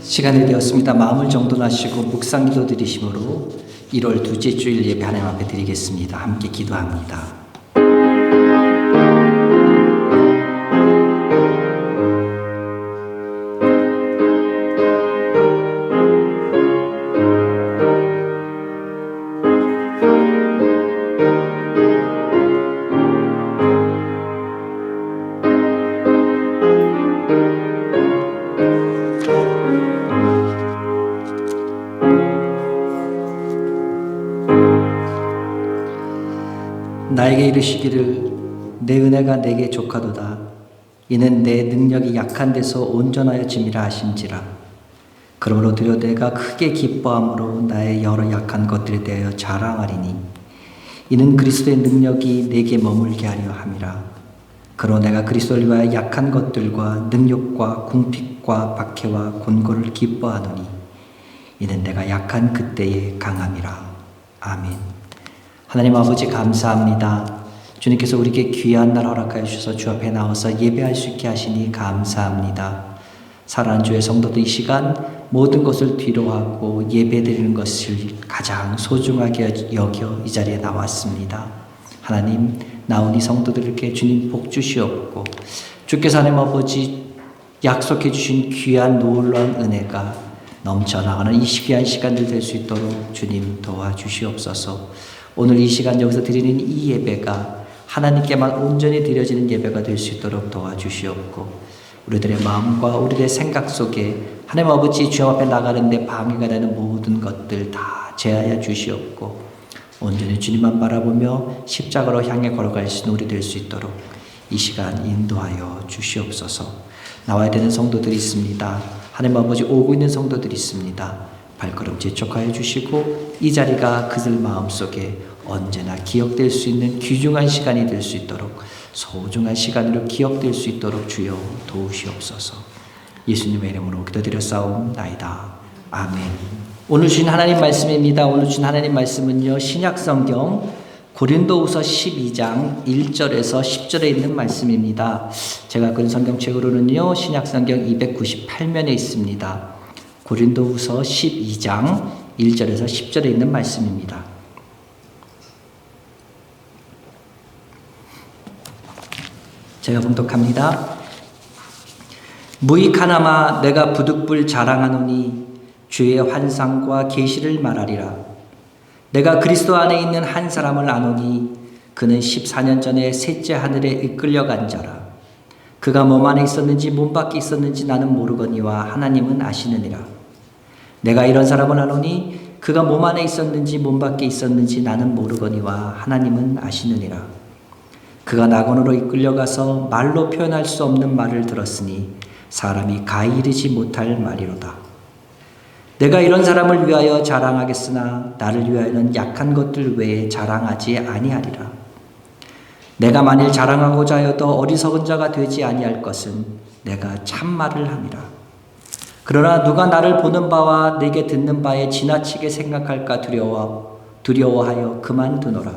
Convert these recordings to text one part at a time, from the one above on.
시간이 되었습니다. 마음을 정돈하시고 묵상기도 드리심으로 1월 둘째 주일 예배 하나님 앞에 드리겠습니다. 함께 기도합니다. 나에게 이르시기를 내 은혜가 내게 족하도다. 이는 내 능력이 약한 데서 온전하여 짐이라 하신지라. 그러므로 드려 내가 크게 기뻐함으로 나의 여러 약한 것들에 대하여 자랑하리니 이는 그리스도의 능력이 내게 머물게 하려 함이라. 그러므로 내가 그리스도를 위하여 약한 것들과 능력과 궁핍과 박해와 곤고를 기뻐하노니 이는 내가 약한 그때에 강함이라. 아멘. 하나님 아버지 감사합니다. 주님께서 우리에게 귀한 날 허락하여 주셔서 주 앞에 나와서 예배할 수 있게 하시니 감사합니다. 사랑하는 주의 성도들, 이 시간 모든 것을 뒤로하고 예배드리는 것을 가장 소중하게 여겨 이 자리에 나왔습니다. 하나님, 나오니 성도들에게 주님 복 주시옵고 주께서 하나님 아버지 약속해 주신 귀한 놀라운 은혜가 넘쳐나가는 이 귀한 시간들 될 수 있도록 주님 도와주시옵소서. 오늘 이 시간 여기서 드리는 이 예배가 하나님께만 온전히 드려지는 예배가 될 수 있도록 도와주시옵고 우리들의 마음과 우리들의 생각 속에 하나님 아버지 주님 앞에 나가는데 방해가 되는 모든 것들 다 제하여 주시옵고 온전히 주님만 바라보며 십자가로 향해 걸어갈 수 있는 우리 될 수 있도록 이 시간 인도하여 주시옵소서. 나와야 되는 성도들이 있습니다. 하나님 아버지 오고 있는 성도들이 있습니다. 발걸음 재촉하여 주시고 이 자리가 그들 마음속에 언제나 기억될 수 있는 귀중한 시간이 될 수 있도록 소중한 시간으로 기억될 수 있도록 주여 도우시옵소서. 예수님의 이름으로 기도드렸사옵나이다. 아멘. 오늘 주신 하나님 말씀입니다. 오늘 주신 하나님 말씀은요, 신약성경 고린도후서 12장 1절에서 10절에 있는 말씀입니다. 제가 그 성경책으로는요, 신약성경 298면에 있습니다. 고린도후서 12장 1절에서 10절에 있는 말씀입니다. 제가 봉독합니다. 무익하나마 내가 부득불 자랑하노니 주의 환상과 계시를 말하리라. 내가 그리스도 안에 있는 한 사람을 아노니 그는 14년 전에 셋째 하늘에 이끌려간 자라. 그가 몸 안에 있었는지 몸 밖에 있었는지 나는 모르거니와 하나님은 아시느니라. 내가 이런 사람을 아노니 그가 몸 안에 있었는지 몸 밖에 있었는지 나는 모르거니와 하나님은 아시느니라. 그가 낙원으로 이끌려가서 말로 표현할 수 없는 말을 들었으니 사람이 가히 이르지 못할 말이로다. 내가 이런 사람을 위하여 자랑하겠으나 나를 위하여는 약한 것들 외에 자랑하지 아니하리라. 내가 만일 자랑하고자 하여도 어리석은 자가 되지 아니할 것은 내가 참말을 함이라. 그러나 누가 나를 보는 바와 내게 듣는 바에 지나치게 생각할까 두려워하여 그만두노라.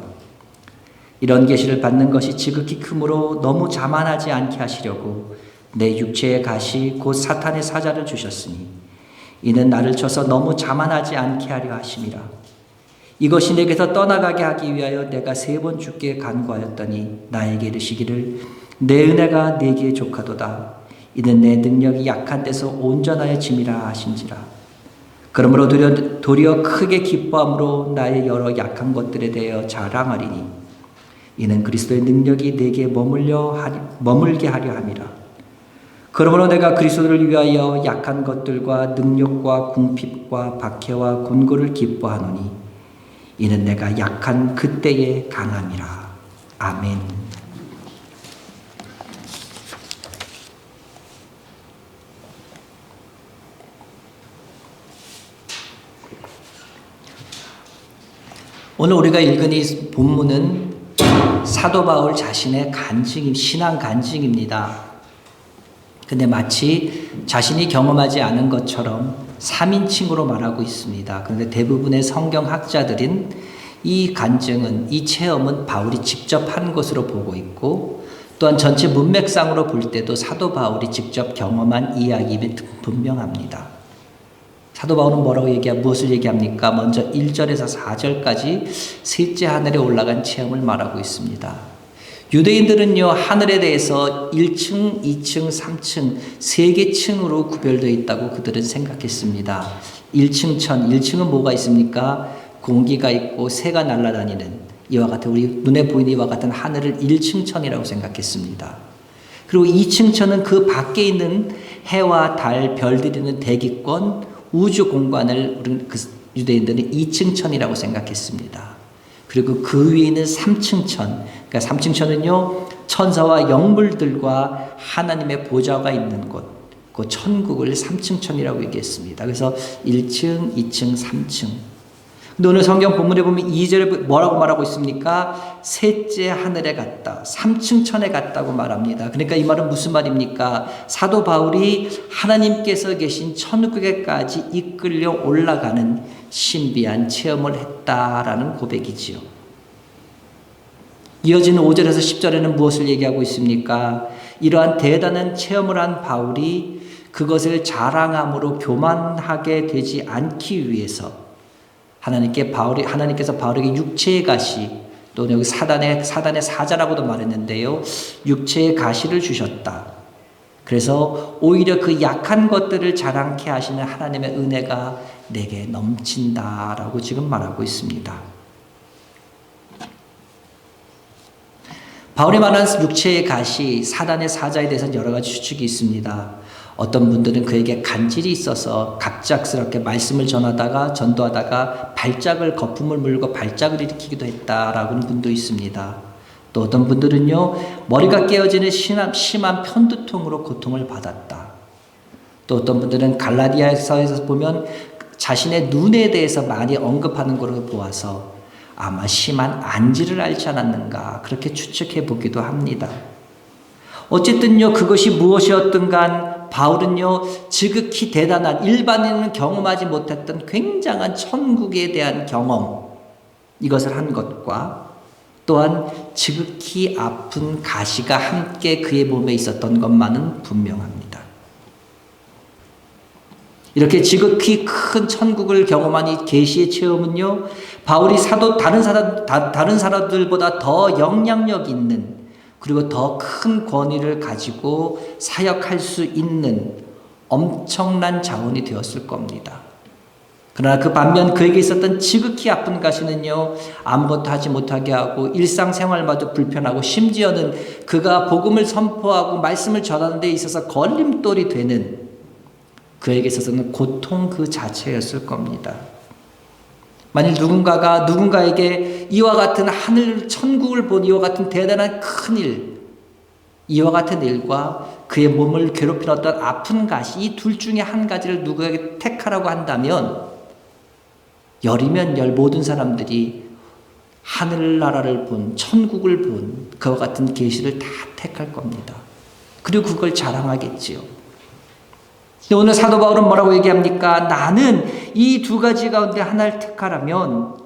이런 계시를 받는 것이 지극히 크므로 너무 자만하지 않게 하시려고 내 육체의 가시 곧 사탄의 사자를 주셨으니 이는 나를 쳐서 너무 자만하지 않게 하려 하심이라. 이것이 내게서 떠나가게 하기 위하여 내가 3번 주께 간구하였더니 나에게 이르시기를 내 은혜가 내게 족하도다. 이는 내 능력이 약한 데서 온전하여 짐이라 하신지라. 그러므로 도리어 크게 기뻐함으로 나의 여러 약한 것들에 대하여 자랑하리니 이는 그리스도의 능력이 내게 머물게 하려 함이라. 그러므로 내가 그리스도를 위하여 약한 것들과 능력과 궁핍과 박해와 곤고를 기뻐하노니 이는 내가 약한 그때에 강함이라. 아멘. 오늘 우리가 읽은 이 본문은 사도 바울 자신의 신앙 간증입니다. 근데 마치 자신이 경험하지 않은 것처럼 3인칭으로 말하고 있습니다. 그런데 대부분의 성경학자들은 이 간증은, 이 체험은 바울이 직접 한 것으로 보고 있고 또한 전체 문맥상으로 볼 때도 사도 바울이 직접 경험한 이야기임이 분명합니다. 사도 바울은 무엇을 얘기합니까? 먼저 1절에서 4절까지 셋째 하늘에 올라간 체험을 말하고 있습니다. 유대인들은요, 하늘에 대해서 1층, 2층, 3층, 3개 층으로 구별되어 있다고 그들은 생각했습니다. 1층 천, 1층은 뭐가 있습니까? 공기가 있고 새가 날아다니는 이와 같은, 우리 눈에 보이는 이와 같은 하늘을 1층 천이라고 생각했습니다. 그리고 2층 천은 그 밖에 있는 해와 달, 별들이 있는 대기권, 우주 공간을 유대인들은 2층 천이라고 생각했습니다. 그리고 그 위에 있는 3층 천, 그러니까 3층 천은요, 천사와 영물들과 하나님의 보좌가 있는 곳, 그 천국을 3층 천이라고 얘기했습니다. 그래서 1층, 2층, 3층. 근데 오늘 성경 본문에 보면 2절에 뭐라고 말하고 있습니까? 셋째 하늘에 갔다, 3층 천에 갔다고 말합니다. 그러니까 이 말은 무슨 말입니까? 사도 바울이 하나님께서 계신 천국에까지 이끌려 올라가는 신비한 체험을 했다라는 고백이지요. 이어지는 5절에서 10절에는 무엇을 얘기하고 있습니까? 이러한 대단한 체험을 한 바울이 그것을 자랑함으로 교만하게 되지 않기 위해서 하나님께서 바울에게 육체의 가시, 또 여기 사단의 사자라고도 말했는데요, 육체의 가시를 주셨다. 그래서 오히려 그 약한 것들을 자랑케 하시는 하나님의 은혜가 내게 넘친다라고 지금 말하고 있습니다. 바울이 말한 육체의 가시, 사단의 사자에 대해서는 여러 가지 추측이 있습니다. 어떤 분들은 그에게 간질이 있어서 갑작스럽게 말씀을 전도하다가 거품을 물고 발작을 일으키기도 했다라는 분도 있습니다. 또 어떤 분들은요, 머리가 깨어지는 심한 편두통으로 고통을 받았다. 또 어떤 분들은 갈라디아서에서 보면 자신의 눈에 대해서 많이 언급하는 것을 보아서 아마 심한 안지를 앓지 않았는가, 그렇게 추측해 보기도 합니다. 어쨌든요, 그것이 무엇이었든 간 바울은요, 지극히 대단한, 일반인은 경험하지 못했던 굉장한 천국에 대한 경험, 이것을 한 것과 또한 지극히 아픈 가시가 함께 그의 몸에 있었던 것만은 분명합니다. 이렇게 지극히 큰 천국을 경험한 이 계시의 체험은요, 바울이 다른 사람들보다 더 영향력 있는, 그리고 더 큰 권위를 가지고 사역할 수 있는 엄청난 자원이 되었을 겁니다. 그러나 그 반면 그에게 있었던 지극히 아픈 가시는요, 아무것도 하지 못하게 하고 일상생활마저 불편하고, 심지어는 그가 복음을 선포하고 말씀을 전하는 데 있어서 걸림돌이 되는, 그에게 있어서는 고통 그 자체였을 겁니다. 만일 누군가에게 이와 같은 하늘 천국을 본 이와 같은 대단한 큰 일, 이와 같은 일과 그의 몸을 괴롭히는 어떤 아픈 가시, 이 둘 중에 한 가지를 누구에게 택하라고 한다면, 열이면 열 모든 사람들이 하늘나라를 본, 천국을 본 그와 같은 계시를 다 택할 겁니다. 그리고 그걸 자랑하겠지요. 오늘 사도 바울은 뭐라고 얘기합니까? 나는 이 두 가지 가운데 하나를 택하라면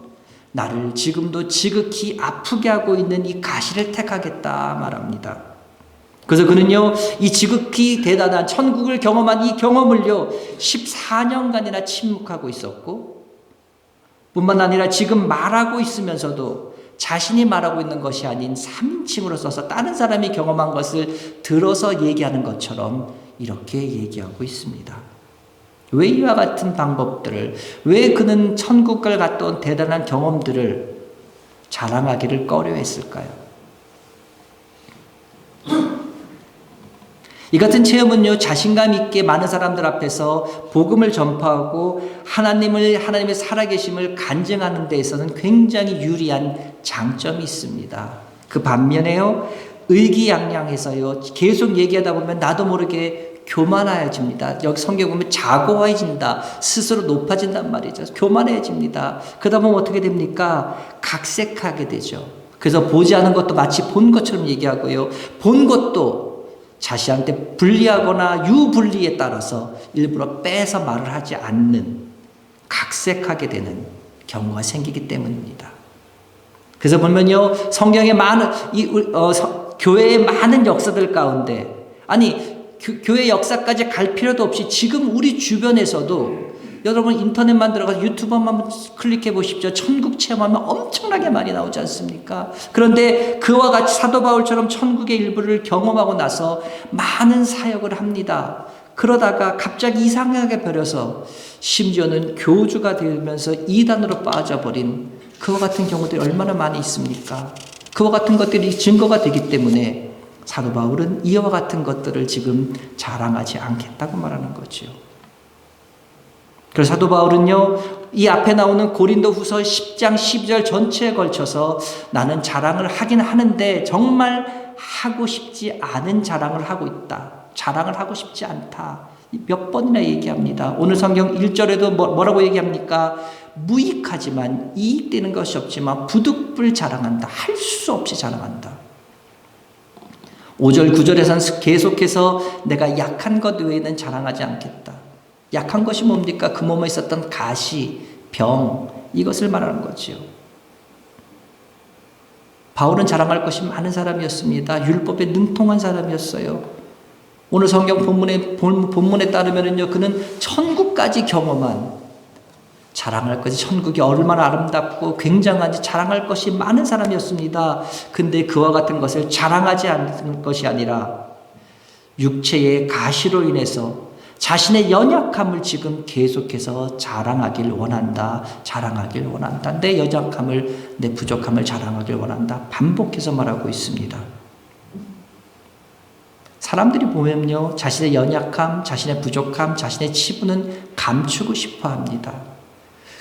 나를 지금도 지극히 아프게 하고 있는 이 가시를 택하겠다 말합니다. 그래서 그는요, 이 지극히 대단한 천국을 경험한 이 경험을요, 14년간이나 침묵하고 있었고, 뿐만 아니라 지금 말하고 있으면서도 자신이 말하고 있는 것이 아닌 3인칭으로 써서 다른 사람이 경험한 것을 들어서 얘기하는 것처럼 이렇게 얘기하고 있습니다. 왜 이와 같은 방법들을, 왜 그는 천국을 갔다 온 대단한 경험들을 자랑하기를 꺼려했을까요? 이 같은 체험은요, 자신감 있게 많은 사람들 앞에서 복음을 전파하고 하나님의 살아계심을 간증하는 데 있어서는 굉장히 유리한 장점이 있습니다. 그 반면에요, 의기양양해서요, 계속 얘기하다 보면 나도 모르게 교만해집니다. 여기 성경 보면 자고해진다, 스스로 높아진단 말이죠. 교만해집니다. 그러다 보면 어떻게 됩니까? 각색하게 되죠. 그래서 보지 않은 것도 마치 본 것처럼 얘기하고요, 본 것도 자신한테 불리하거나 유불리에 따라서 일부러 빼서 말을 하지 않는, 각색하게 되는 경우가 생기기 때문입니다. 그래서 보면요, 성경의 교회의 많은 역사들 가운데, 교회 역사까지 갈 필요도 없이 지금 우리 주변에서도 여러분 인터넷만 들어가서 유튜브만 클릭해 보십시오. 천국 체험하면 엄청나게 많이 나오지 않습니까? 그런데 그와 같이 사도 바울처럼 천국의 일부를 경험하고 나서 많은 사역을 합니다. 그러다가 갑자기 이상하게 버려서 심지어는 교주가 되면서 이단으로 빠져버린 그와 같은 경우들이 얼마나 많이 있습니까? 그와 같은 것들이 증거가 되기 때문에 사도 바울은 이와 같은 것들을 지금 자랑하지 않겠다고 말하는 거죠. 그래서 사도 바울은요, 이 앞에 나오는 고린도후서 10장 12절 전체에 걸쳐서 나는 자랑을 하긴 하는데 정말 하고 싶지 않은 자랑을 하고 있다. 자랑을 하고 싶지 않다. 몇 번이나 얘기합니다. 오늘 성경 1절에도 뭐라고 얘기합니까? 무익하지만 이익되는 것이 없지만 부득불 자랑한다. 할 수 없이 자랑한다. 5절 9절에서는 계속해서 내가 약한 것 외에는 자랑하지 않겠다. 약한 것이 뭡니까? 그 몸에 있었던 가시, 병, 이것을 말하는 거지요. 바울은 자랑할 것이 많은 사람이었습니다. 율법에 능통한 사람이었어요. 오늘 성경 본문에 따르면요, 그는 천국까지 경험한, 자랑할 것이 천국이 얼마나 아름답고 굉장한지 자랑할 것이 많은 사람이었습니다. 근데 그와 같은 것을 자랑하지 않는 것이 아니라 육체의 가시로 인해서 자신의 연약함을 지금 계속해서 자랑하길 원한다. 자랑하길 원한다. 내 연약함을, 내 부족함을 자랑하길 원한다. 반복해서 말하고 있습니다. 사람들이 보면요, 자신의 연약함, 자신의 부족함, 자신의 치부는 감추고 싶어 합니다.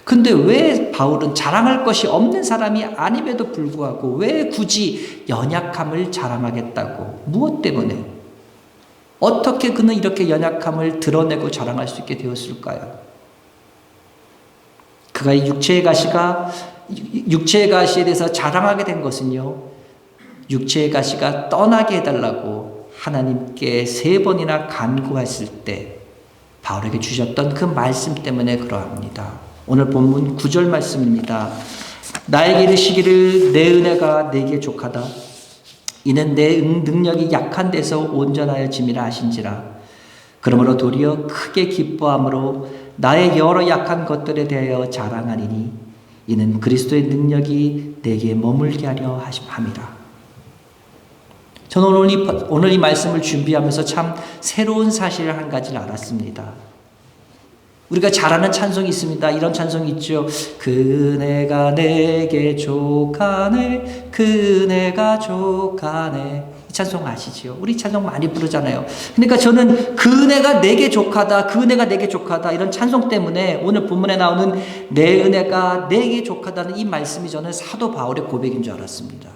근데 왜 바울은 자랑할 것이 없는 사람이 아님에도 불구하고 왜 굳이 연약함을 자랑하겠다고? 무엇 때문에? 어떻게 그는 이렇게 연약함을 드러내고 자랑할 수 있게 되었을까요? 그가 육체의 가시에 대해서 자랑하게 된 것은요, 육체의 가시가 떠나게 해달라고 하나님께 3번이나 간구했을 때 바울에게 주셨던 그 말씀 때문에 그러합니다. 오늘 본문 9절 말씀입니다. 나에게 이르시기를 내 은혜가 내게 족하다. 이는 내 능력이 약한 데서 온전하여짐이라 하신지라. 그러므로 도리어 크게 기뻐함으로 나의 여러 약한 것들에 대하여 자랑하리니 이는 그리스도의 능력이 내게 머물게 하려 함이라. 저는 오늘 이 말씀을 준비하면서 참 새로운 사실을 한 가지를 알았습니다. 우리가 잘 아는 찬송이 있습니다. 이런 찬송이 있죠. 그네가 내게 족하네, 그네가 족하네. 이 찬송 아시죠? 우리 찬송 많이 부르잖아요. 그러니까 저는 그네가 내게 족하다, 그네가 내게 족하다, 이런 찬송 때문에 오늘 본문에 나오는 내 은혜가 내게 족하다는 이 말씀이 저는 사도 바울의 고백인 줄 알았습니다.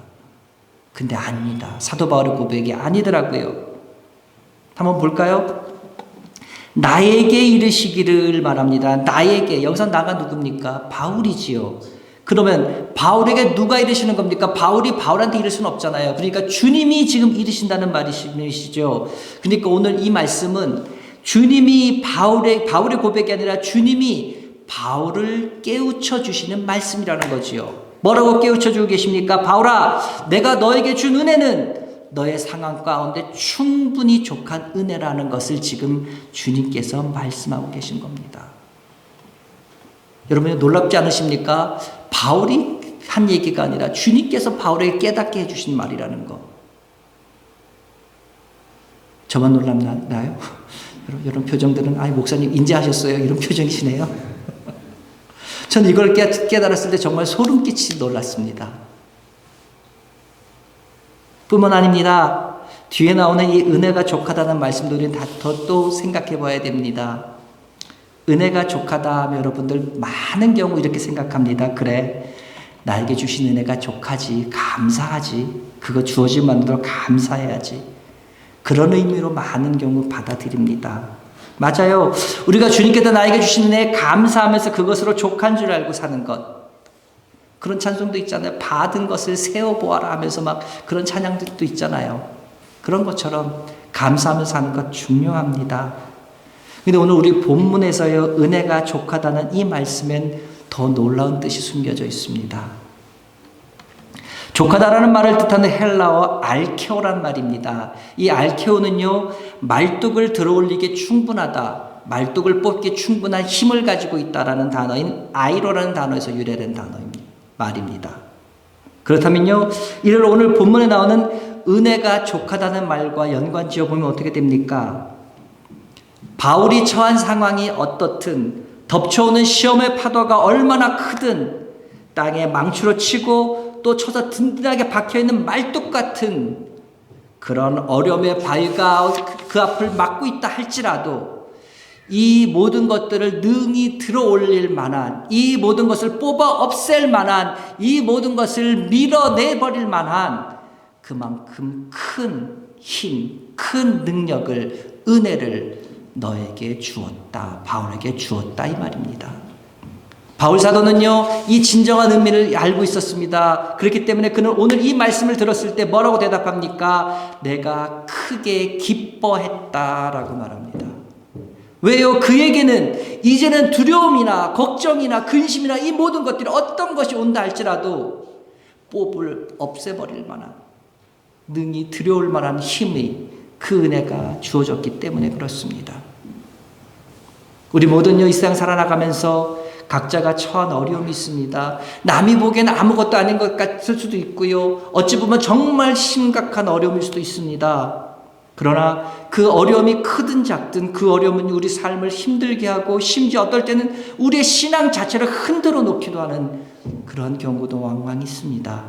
근데 아닙니다. 사도 바울의 고백이 아니더라고요. 한번 볼까요? 나에게 이르시기를 말합니다. 나에게, 여기서 나가 누굽니까? 바울이지요. 그러면 바울에게 누가 이르시는 겁니까? 바울이 바울한테 이를 수는 없잖아요. 그러니까 주님이 지금 이르신다는 말이시죠. 그러니까 오늘 이 말씀은 주님이 바울의 고백이 아니라 주님이 바울을 깨우쳐 주시는 말씀이라는 거지요. 뭐라고 깨우쳐 주고 계십니까? 바울아, 내가 너에게 준 은혜는 너의 상황 가운데 충분히 족한 은혜라는 것을 지금 주님께서 말씀하고 계신 겁니다. 여러분 놀랍지 않으십니까? 바울이 한 얘기가 아니라 주님께서 바울에게 깨닫게 해주신 말이라는 거. 저만 놀랍나요? 여러분 표정들은 목사님 인지하셨어요? 이런 표정이시네요. 전 이걸 깨달았을 때 정말 소름 끼치게 놀랐습니다. 뿐만 아닙니다. 뒤에 나오는 이 은혜가 족하다는 말씀도 우리는 또 생각해 봐야 됩니다. 은혜가 족하다 하면 여러분들 많은 경우 이렇게 생각합니다. 그래, 나에게 주신 은혜가 족하지, 감사하지, 그거 주어진 만으로 감사해야지. 그런 의미로 많은 경우 받아들입니다. 맞아요. 우리가 주님께서 나에게 주신 은혜에 감사하면서 그것으로 족한 줄 알고 사는 것. 그런 찬송도 있잖아요. 받은 것을 세어보아라 하면서 막 그런 찬양들도 있잖아요. 그런 것처럼 감사하면서 사는 것 중요합니다. 근데 오늘 우리 본문에서요, 은혜가 족하다는 이 말씀엔 더 놀라운 뜻이 숨겨져 있습니다. 족하다라는 말을 뜻하는 헬라어 알케오란 말입니다. 이 알케오는요, 말뚝을 들어올리기에 충분하다, 말뚝을 뽑기 충분한 힘을 가지고 있다라는 단어인 아이로라는 단어에서 유래된 단어입니다. 말입니다. 그렇다면요, 이를 오늘 본문에 나오는 은혜가 족하다는 말과 연관지어 보면 어떻게 됩니까? 바울이 처한 상황이 어떻든, 덮쳐오는 시험의 파도가 얼마나 크든, 땅에 망치로 치고 또 쳐서 든든하게 박혀있는 말뚝 같은 그런 어려움의 바위가 그 앞을 막고 있다 할지라도 이 모든 것들을 능히 들어올릴 만한, 이 모든 것을 뽑아 없앨 만한, 이 모든 것을 밀어내버릴 만한 그만큼 큰 힘, 큰 능력을, 은혜를 너에게 주었다, 바울에게 주었다, 이 말입니다. 바울 사도는요, 이 진정한 의미를 알고 있었습니다. 그렇기 때문에 그는 오늘 이 말씀을 들었을 때 뭐라고 대답합니까? 내가 크게 기뻐했다라고 말합니다. 왜요? 그에게는 이제는 두려움이나 걱정이나 근심이나 이 모든 것들이 어떤 것이 온다 할지라도 뽑을 없애버릴 만한, 능히 들여올 만한 힘의 그 은혜가 주어졌기 때문에 그렇습니다. 우리 모두는요, 이 세상 살아나가면서 각자가 처한 어려움이 있습니다. 남이 보기에는 아무것도 아닌 것 같을 수도 있고요, 어찌 보면 정말 심각한 어려움일 수도 있습니다. 그러나 그 어려움이 크든 작든 그 어려움은 우리 삶을 힘들게 하고 심지어 어떨 때는 우리의 신앙 자체를 흔들어 놓기도 하는 그런 경우도 왕왕 있습니다.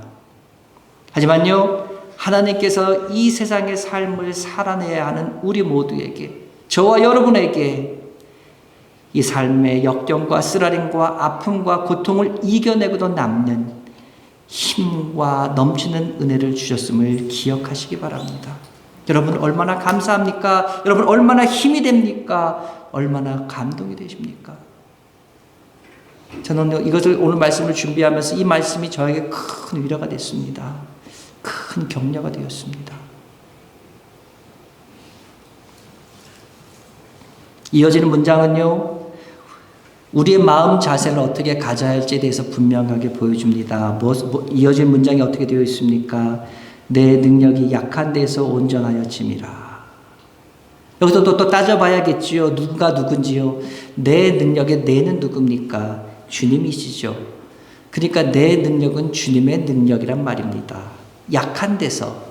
하지만요, 하나님께서 이 세상의 삶을 살아내야 하는 우리 모두에게, 저와 여러분에게 이 삶의 역경과 쓰라림과 아픔과 고통을 이겨내고도 남는 힘과 넘치는 은혜를 주셨음을 기억하시기 바랍니다. 여러분 얼마나 감사합니까? 여러분 얼마나 힘이 됩니까? 얼마나 감동이 되십니까? 저는 이것을 오늘 말씀을 준비하면서 이 말씀이 저에게 큰 위로가 됐습니다. 큰 격려가 되었습니다. 이어지는 문장은요, 우리의 마음 자세를 어떻게 가져야 할지에 대해서 분명하게 보여줍니다. 이어진 문장이 어떻게 되어 있습니까? 내 능력이 약한 데서 온전하여 짐이라. 여기서 또 따져봐야겠지요. 누가 누군지요. 내 능력의 내는 누굽니까? 주님이시죠. 그러니까 내 능력은 주님의 능력이란 말입니다. 약한 데서.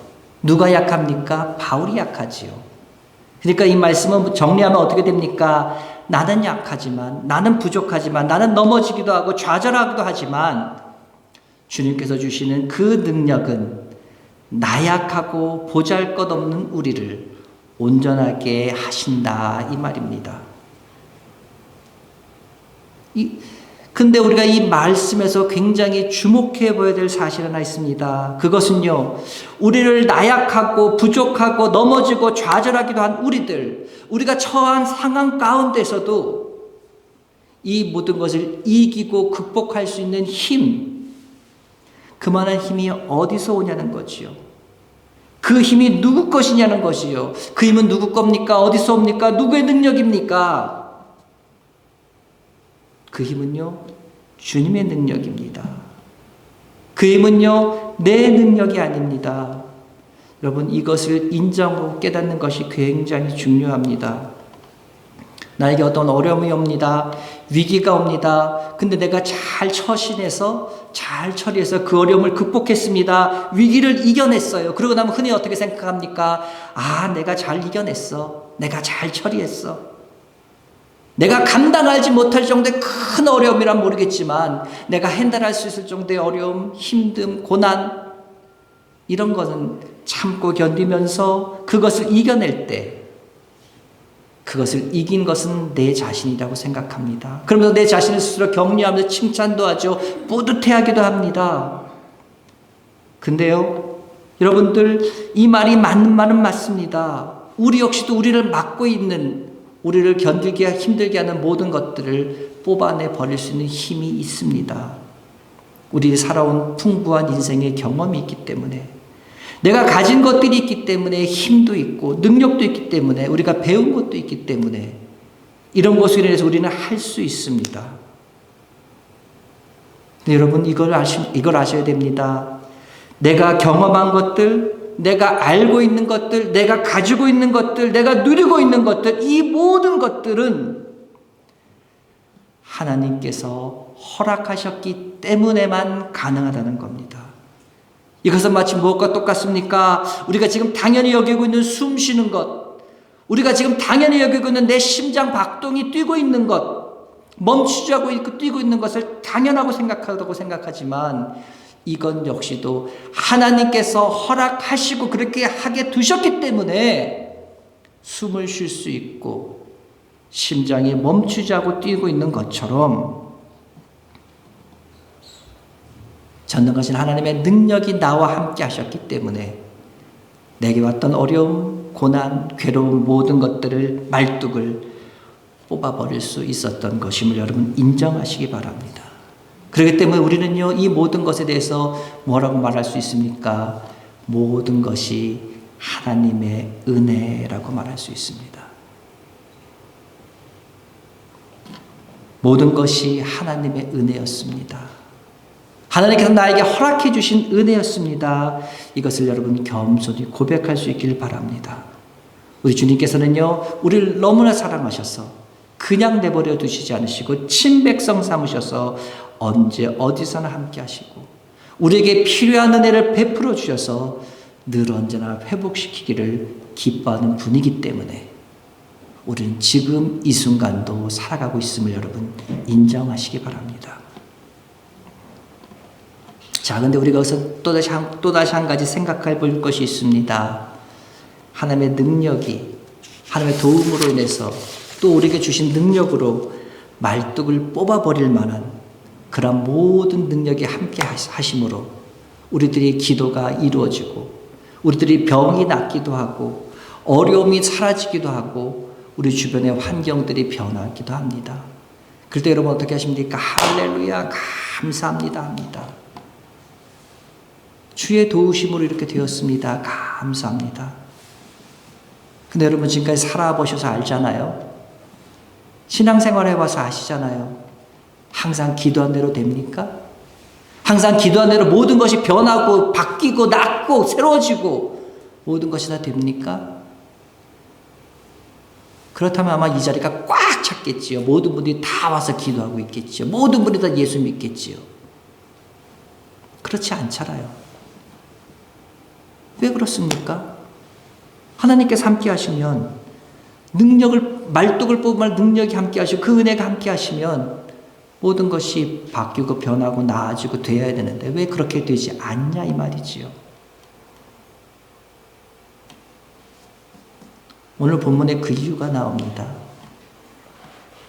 누가 약합니까? 바울이 약하지요. 그러니까 이 말씀은 정리하면 어떻게 됩니까? 나는 약하지만, 나는 부족하지만, 나는 넘어지기도 하고 좌절하기도 하지만 주님께서 주시는 그 능력은 나약하고 보잘것없는 우리를 온전하게 하신다, 이 말입니다. 근데 우리가 이 말씀에서 굉장히 주목해 보아야 될 사실 하나 있습니다. 그것은요, 우리를 나약하고 부족하고 넘어지고 좌절하기도 한 우리가 처한 상황 가운데서도 이 모든 것을 이기고 극복할 수 있는 힘, 그만한 힘이 어디서 오냐는 거지요. 그 힘이 누구 것이냐는 것이요. 그 힘은 누구 겁니까? 어디서 옵니까? 누구의 능력입니까? 그 힘은요, 주님의 능력입니다. 그 힘은요, 내 능력이 아닙니다. 여러분, 이것을 인정하고 깨닫는 것이 굉장히 중요합니다. 나에게 어떤 어려움이 옵니다. 위기가 옵니다. 근데 내가 잘 처신해서, 잘 처리해서 그 어려움을 극복했습니다. 위기를 이겨냈어요. 그러고 나면 흔히 어떻게 생각합니까? 아, 내가 잘 이겨냈어. 내가 잘 처리했어. 내가 감당하지 못할 정도의 큰 어려움이란 모르겠지만 내가 핸들할 수 있을 정도의 어려움, 힘듦, 고난, 이런 것은 참고 견디면서 그것을 이겨낼 때 그것을 이긴 것은 내 자신이라고 생각합니다. 그러면서 내 자신을 스스로 격려하면서 칭찬도 하죠. 뿌듯해하기도 합니다. 근데요, 여러분들, 이 말이 맞는 말은 맞습니다. 우리 역시도 우리를 막고 있는, 우리를 견디게 힘들게 하는 모든 것들을 뽑아내 버릴 수 있는 힘이 있습니다. 우리 살아온 풍부한 인생의 경험이 있기 때문에, 내가 가진 것들이 있기 때문에, 힘도 있고 능력도 있기 때문에, 우리가 배운 것도 있기 때문에 이런 것으로 인해서 우리는 할 수 있습니다. 여러분, 이걸 아셔야 됩니다. 내가 경험한 것들, 내가 알고 있는 것들, 내가 가지고 있는 것들, 내가 누리고 있는 것들, 이 모든 것들은 하나님께서 허락하셨기 때문에만 가능하다는 겁니다. 이것은 마치 무엇과 똑같습니까? 우리가 지금 당연히 여기고 있는 숨 쉬는 것, 우리가 지금 당연히 여기고 있는 내 심장 박동이 뛰고 있는 것, 멈추지 않고 뛰고 있는 것을 당연하고 생각하다고 생각하지만 이건 역시도 하나님께서 허락하시고 그렇게 하게 두셨기 때문에 숨을 쉴 수 있고 심장이 멈추지 않고 뛰고 있는 것처럼 전능하신 하나님의 능력이 나와 함께 하셨기 때문에 내게 왔던 어려움, 고난, 괴로움 모든 것들을 말뚝을 뽑아버릴 수 있었던 것임을 여러분 인정하시기 바랍니다. 그렇기 때문에 우리는요, 이 모든 것에 대해서 뭐라고 말할 수 있습니까? 모든 것이 하나님의 은혜라고 말할 수 있습니다. 모든 것이 하나님의 은혜였습니다. 하나님께서 나에게 허락해 주신 은혜였습니다. 이것을 여러분 겸손히 고백할 수 있길 바랍니다. 우리 주님께서는요, 우리를 너무나 사랑하셔서 그냥 내버려 두시지 않으시고 친백성 삼으셔서 언제 어디서나 함께 하시고 우리에게 필요한 은혜를 베풀어 주셔서 늘 언제나 회복시키기를 기뻐하는 분이기 때문에 우리는 지금 이 순간도 살아가고 있음을 여러분 인정하시기 바랍니다. 자, 근데 우리가 여기서 또다시 한 가지 생각해 볼 것이 있습니다. 하나님의 능력이, 하나님의 도움으로 인해서 또 우리에게 주신 능력으로 말뚝을 뽑아버릴 만한 그런 모든 능력이 함께 하심으로 우리들의 기도가 이루어지고 우리들이 병이 낫기도 하고 어려움이 사라지기도 하고 우리 주변의 환경들이 변하기도 합니다. 그럴 때 여러분 어떻게 하십니까? 할렐루야 감사합니다 합니다. 주의 도우심으로 이렇게 되었습니다. 감사합니다. 근데 여러분 지금까지 살아보셔서 알잖아요. 신앙생활 해봐서 아시잖아요. 항상 기도한 대로 됩니까? 항상 기도한 대로 모든 것이 변하고 바뀌고 낫고 새로워지고 모든 것이 다 됩니까? 그렇다면 아마 이 자리가 꽉 찼겠지요. 모든 분들이 다 와서 기도하고 있겠지요. 모든 분들이 다 예수 믿겠지요. 그렇지 않잖아요. 왜 그렇습니까? 하나님께서 함께 하시면 말뚝을 뽑을 능력이 함께 하시고 그 은혜가 함께 하시면 모든 것이 바뀌고 변하고 나아지고 되어야 되는데 왜 그렇게 되지 않냐 이 말이지요. 오늘 본문에 그 이유가 나옵니다.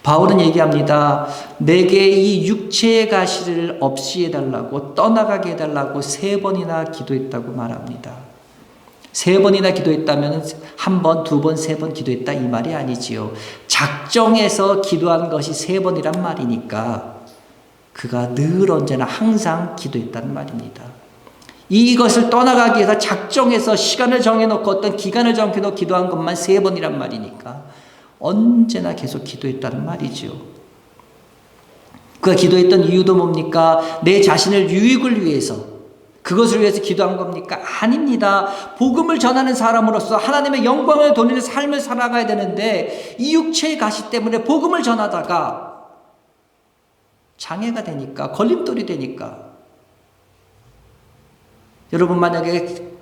바울은 얘기합니다. 내게 이 육체의 가시를 없이 해달라고 떠나가게 해달라고 3번이나 기도했다고 말합니다. 3번이나 기도했다면 1번, 2번, 3번 기도했다 이 말이 아니지요. 작정해서 기도한 것이 3번이란 말이니까 그가 늘 언제나 항상 기도했다는 말입니다. 이것을 떠나가기 위해서 작정해서 시간을 정해놓고 어떤 기간을 정해놓고 기도한 것만 3번이란 말이니까 언제나 계속 기도했다는 말이죠. 그가 기도했던 이유도 뭡니까? 내 자신을 유익을 위해서 그것을 위해서 기도한 겁니까? 아닙니다. 복음을 전하는 사람으로서 하나님의 영광을 돌리는 삶을 살아가야 되는데 이 육체의 가시 때문에 복음을 전하다가 장애가 되니까 걸림돌이 되니까 여러분 만약에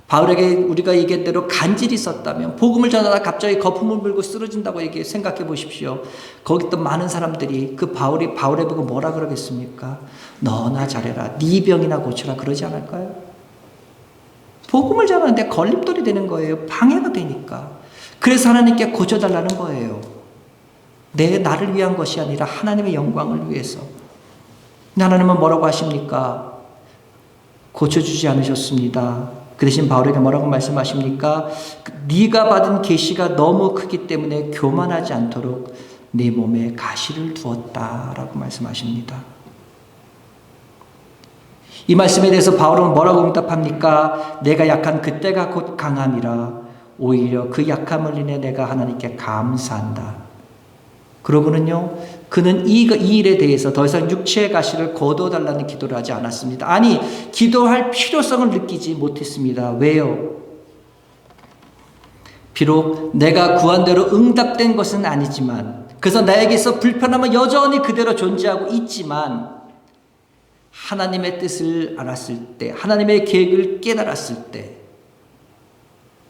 바울에게 우리가 얘기한 대로 간질이 있었다면 복음을 전하다 갑자기 거품을 물고 쓰러진다고 생각해 보십시오. 거기 또 많은 사람들이 그 바울에 보고 뭐라 그러겠습니까? 너나 잘해라. 네 병이나 고쳐라. 그러지 않을까요? 복음을 전하는데 걸림돌이 되는 거예요. 방해가 되니까. 그래서 하나님께 고쳐달라는 거예요. 나를 위한 것이 아니라 하나님의 영광을 위해서. 하나님은 뭐라고 하십니까? 고쳐주지 않으셨습니다. 그 대신 바울에게 뭐라고 말씀하십니까? 네가 받은 계시가 너무 크기 때문에 교만하지 않도록 네 몸에 가시를 두었다라고 말씀하십니다. 이 말씀에 대해서 바울은 뭐라고 응답합니까? 내가 약한 그때가 곧 강함이라 오히려 그 약함을 인해 내가 하나님께 감사한다. 그러고는요, 그는 이 일에 대해서 더 이상 육체의 가시를 거둬달라는 기도를 하지 않았습니다. 아니, 기도할 필요성을 느끼지 못했습니다. 왜요? 비록 내가 구한 대로 응답된 것은 아니지만, 그래서 나에게서 불편함은 여전히 그대로 존재하고 있지만, 하나님의 뜻을 알았을 때, 하나님의 계획을 깨달았을 때,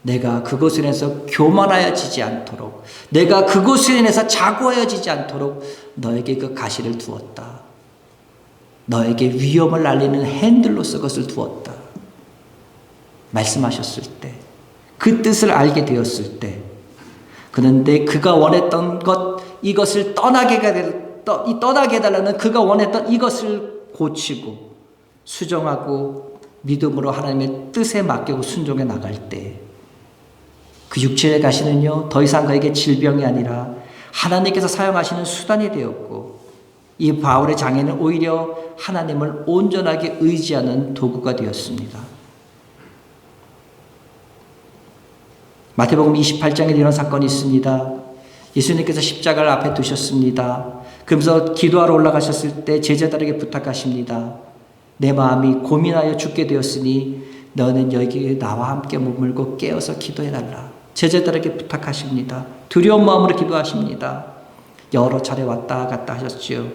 내가 그것을 인해서 교만하여지지 않도록, 내가 그것을 인해서 자고하여지지 않도록 너에게 그 가시를 두었다. 너에게 위험을 알리는 핸들로서 그것을 두었다. 말씀하셨을 때, 그 뜻을 알게 되었을 때, 그는 그가 원했던 것, 이것을 떠나게 해달라는 그가 원했던 이것을 고치고 수정하고 믿음으로 하나님의 뜻에 맡기고 순종해 나갈 때, 그 육체의 가시는요, 더 이상 그에게 질병이 아니라 하나님께서 사용하시는 수단이 되었고, 이 바울의 장애는 오히려 하나님을 온전하게 의지하는 도구가 되었습니다. 마태복음 28장에 이런 사건이 있습니다. 예수님께서 십자가를 앞에 두셨습니다. 그러면서 기도하러 올라가셨을 때 제자들에게 부탁하십니다. 내 마음이 고민하여 죽게 되었으니 너는 여기 나와 함께 머물고 깨어서 기도해달라. 제자들에게 부탁하십니다. 두려운 마음으로 기도하십니다. 여러 차례 왔다 갔다 하셨지요.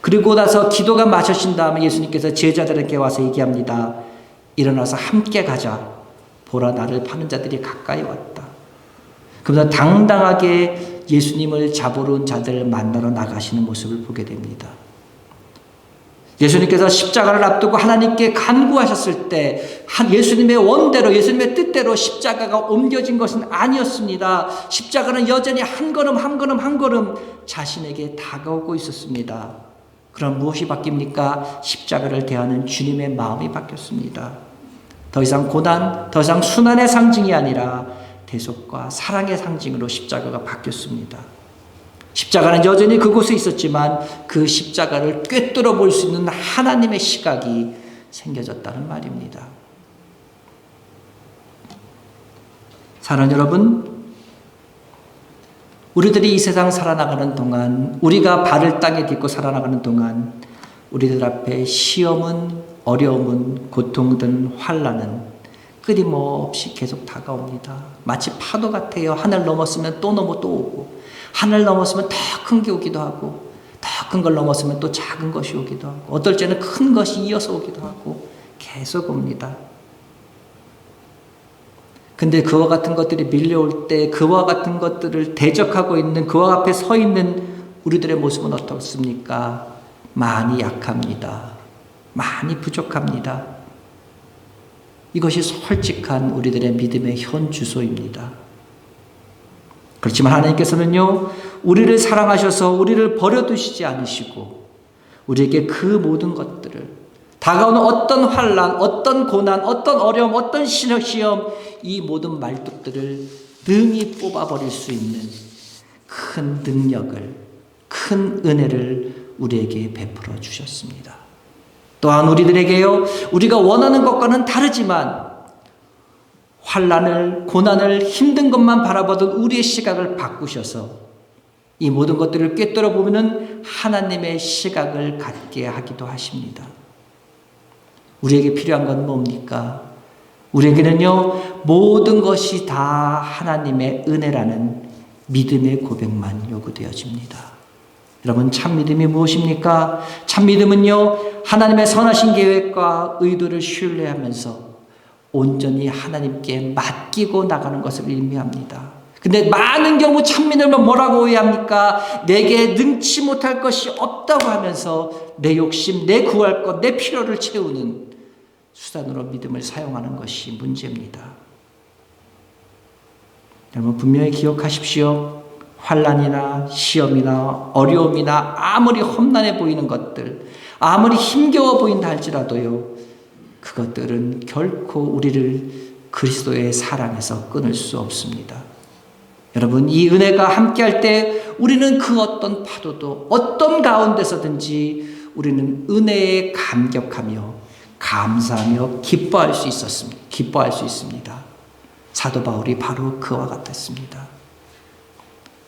그리고 나서 기도가 마쳐진 다음에 예수님께서 제자들에게 와서 얘기합니다. 일어나서 함께 가자. 보라, 나를 파는 자들이 가까이 왔다. 그러면서 당당하게 예수님을 잡으러 온 자들을 만나러 나가시는 모습을 보게 됩니다. 예수님께서 십자가를 앞두고 하나님께 간구하셨을 때 예수님의 원대로, 예수님의 뜻대로 십자가가 옮겨진 것은 아니었습니다. 십자가는 여전히 한 걸음 한 걸음 한 걸음 자신에게 다가오고 있었습니다. 그럼 무엇이 바뀝니까? 십자가를 대하는 주님의 마음이 바뀌었습니다. 더 이상 고난, 더 이상 순환의 상징이 아니라 대속과 사랑의 상징으로 십자가가 바뀌었습니다. 십자가는 여전히 그곳에 있었지만 그 십자가를 꿰뚫어 볼 수 있는 하나님의 시각이 생겨졌다는 말입니다. 사랑하는 여러분, 우리들이 이 세상 살아나가는 동안, 우리가 발을 땅에 딛고 살아나가는 동안 우리들 앞에 시험은, 어려움은, 고통든 환난은 끊임없이 계속 다가옵니다. 마치 파도 같아요. 하늘 넘었으면 또 넘어 또 오고, 하늘 넘었으면 더 큰 게 오기도 하고, 더 큰 걸 넘었으면 또 작은 것이 오기도 하고, 어떨 때는 큰 것이 이어서 오기도 하고 계속 옵니다. 근데 그와 같은 것들이 밀려올 때 그와 같은 것들을 대적하고 있는, 그와 앞에 서 있는 우리들의 모습은 어떻습니까? 많이 약합니다. 많이 부족합니다. 이것이 솔직한 우리들의 믿음의 현 주소입니다. 그렇지만 하나님께서는요, 우리를 사랑하셔서 우리를 버려두시지 않으시고 우리에게 그 모든 것들을, 다가오는 어떤 환난, 어떤 고난, 어떤 어려움, 어떤 시험, 이 모든 말뚝들을 능히 뽑아버릴 수 있는 큰 능력을, 큰 은혜를 우리에게 베풀어 주셨습니다. 또한 우리들에게요, 우리가 원하는 것과는 다르지만 환난을, 고난을, 힘든 것만 바라보던 우리의 시각을 바꾸셔서 이 모든 것들을 꿰뚫어 보면 하나님의 시각을 갖게 하기도 하십니다. 우리에게 필요한 건 뭡니까? 우리에게는요, 모든 것이 다 하나님의 은혜라는 믿음의 고백만 요구되어집니다. 여러분, 참 믿음이 무엇입니까? 참 믿음은요, 하나님의 선하신 계획과 의도를 신뢰하면서 온전히 하나님께 맡기고 나가는 것을 의미합니다. 근데 많은 경우 참 믿음은 뭐라고 오해합니까? 내게 능치 못할 것이 없다고 하면서 내 욕심, 내 구할 것, 내 필요를 채우는 수단으로 믿음을 사용하는 것이 문제입니다. 여러분, 분명히 기억하십시오. 환난이나 시험이나 어려움이나 아무리 험난해 보이는 것들, 아무리 힘겨워 보인다 할지라도요, 그것들은 결코 우리를 그리스도의 사랑에서 끊을 수 없습니다. 여러분, 이 은혜가 함께할 때 우리는 그 어떤 파도도, 어떤 가운데서든지 우리는 은혜에 감격하며 감사하며 기뻐할 수 있습니다. 사도 바울이 바로 그와 같았습니다.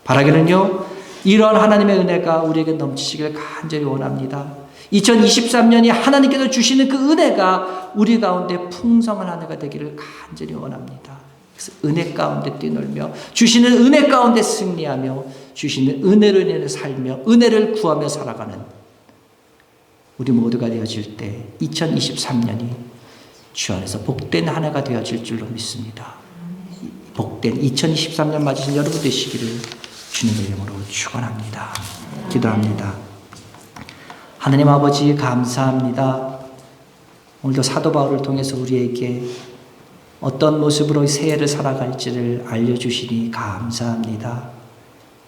바라기는요, 이런 하나님의 은혜가 우리에게 넘치시길 간절히 원합니다. 2023년이 하나님께서 주시는 그 은혜가 우리 가운데 풍성한 한 해가 되기를 간절히 원합니다. 그래서 은혜 가운데 뛰놀며 주시는 은혜 가운데 승리하며 주시는 은혜로 인해 살며 은혜를 구하며 살아가는 우리 모두가 되어질 때 2023년이 주 안에서 복된 한 해가 되어질 줄로 믿습니다. 복된 2023년 맞으신 여러분 되시기를 주님의 이름으로 축원합니다. 기도합니다. 하나님 아버지 감사합니다. 오늘도 사도 바울을 통해서 우리에게 어떤 모습으로 새해를 살아갈지를 알려주시니 감사합니다.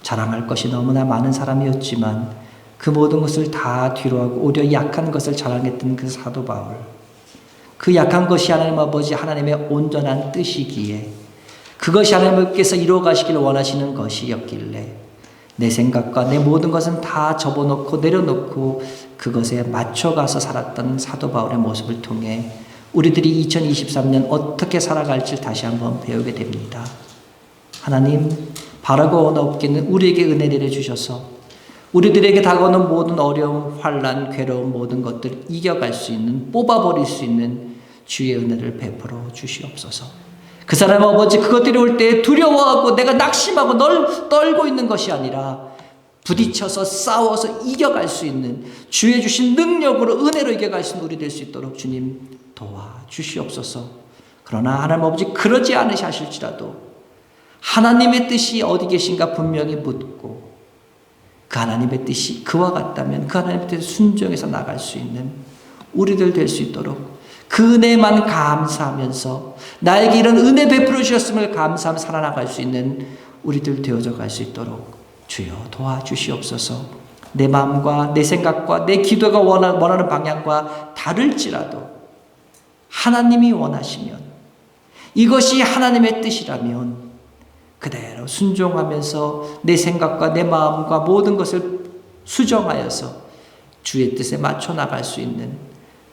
자랑할 것이 너무나 많은 사람이었지만 그 모든 것을 다 뒤로하고 오히려 약한 것을 자랑했던 그 사도 바울. 그 약한 것이 하나님 아버지 하나님의 온전한 뜻이기에 그것이 하나님께서 이루어 가시기를 원하시는 것이었길래 내 생각과 내 모든 것은 다 접어놓고 내려놓고 그것에 맞춰가서 살았던 사도 바울의 모습을 통해 우리들이 2023년 어떻게 살아갈지 다시 한번 배우게 됩니다. 하나님, 바라고 원 없기는 우리에게 은혜 내려주셔서 우리들에게 다가오는 모든 어려움, 환난, 괴로움 모든 것들을 이겨갈 수 있는, 뽑아버릴 수 있는 주의 은혜를 베풀어 주시옵소서. 그 사람 아버지 그것들이 올 때 두려워하고 내가 낙심하고 떨고 있는 것이 아니라 부딪혀서 싸워서 이겨갈 수 있는 주의 주신 능력으로 은혜로 이겨갈 수 있는 우리 될 수 있도록 주님 도와주시옵소서. 그러나 하나님 아버지 그러지 않으실지라도 하나님의 뜻이 어디 계신가 분명히 묻고 그 하나님의 뜻이 그와 같다면 그 하나님의 뜻에 순종해서 나갈 수 있는 우리들 될 수 있도록 그 은혜만 감사하면서 나에게 이런 은혜 베풀어 주셨음을 감사하며 살아나갈 수 있는 우리들 되어져 갈 수 있도록 주여 도와주시옵소서. 내 마음과 내 생각과 내 기도가 원하는 방향과 다를지라도 하나님이 원하시면 이것이 하나님의 뜻이라면 그대로 순종하면서 내 생각과 내 마음과 모든 것을 수정하여서 주의 뜻에 맞춰 나갈 수 있는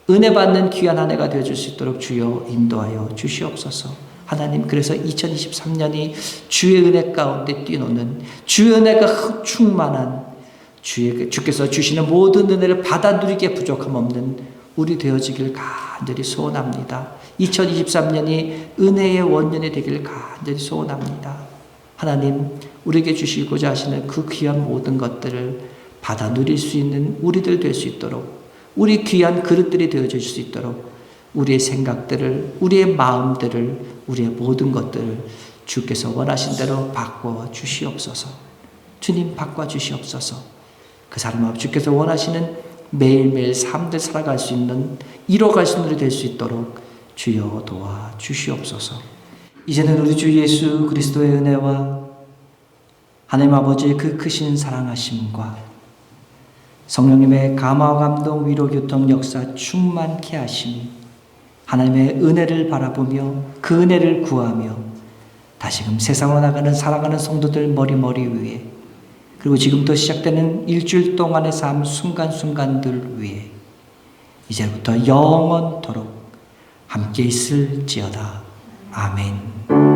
은혜 받는 귀한 한 해가 되어줄 수 있도록 주여 인도하여 주시옵소서. 하나님 그래서 2023년이 주의 은혜 가운데 뛰노는 주의 은혜가 충만한 주께서 주시는 모든 은혜를 받아 누리기에 부족함 없는 우리 되어지길 간절히 소원합니다. 2023년이 은혜의 원년이 되길 간절히 소원합니다. 하나님 우리에게 주시고자 하시는 그 귀한 모든 것들을 받아 누릴 수 있는 우리들 될 수 있도록 우리 귀한 그릇들이 되어줄 수 있도록 우리의 생각들을 우리의 마음들을 우리의 모든 것들을 주께서 원하신 대로 바꿔 주시옵소서. 주님 바꿔 주시옵소서. 그 사람 앞 주께서 원하시는 매일매일 삶들 살아갈 수 있는 이뤄갈 수 있는 우리 될 수 있도록 주여 도와 주시옵소서. 이제는 우리 주 예수 그리스도의 은혜와 하나님 아버지의 그 크신 사랑하심과 성령님의 감화와 감동, 위로, 교통, 역사 충만케 하심이 하나님의 은혜를 바라보며 그 은혜를 구하며 다시금 세상으로 나가는 살아가는 성도들 머리 위에 그리고 지금부터 시작되는 일주일 동안의 삶 순간순간들 위에 이제부터 영원토록 함께 있을지어다. 아멘.